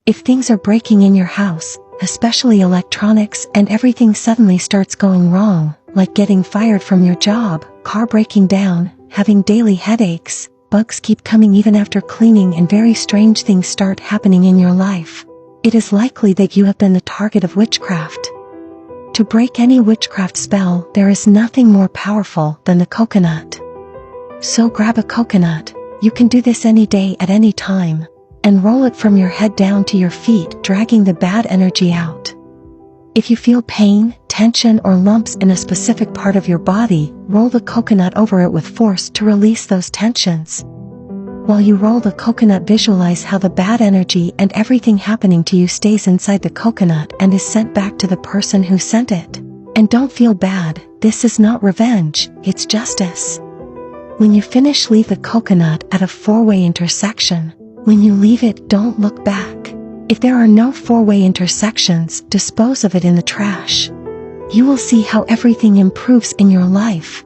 If things are breaking in your house, especially electronics, and everything suddenly starts going wrong, like getting fired from your job, car breaking down, having daily headaches, bugs keep coming even after cleaning, and very strange things start happening in your life, it is likely that you have been the target of witchcraft. To break any witchcraft spell, there is nothing more powerful than the coconut. So grab a coconut, you can do this any day at any time, and roll it from your head down to your feet, dragging the bad energy out. If you feel pain, tension, or lumps in a specific part of your body, roll the coconut over it with force to release those tensions. While you roll the coconut, visualize how the bad energy and everything happening to you stays inside the coconut and is sent back to the person who sent it. And don't feel bad, this is not revenge, it's justice. When you finish, leave the coconut at a four-way intersection. When you leave it, don't look back. If there are no four-way intersections, dispose of it in the trash. You will see how everything improves in your life.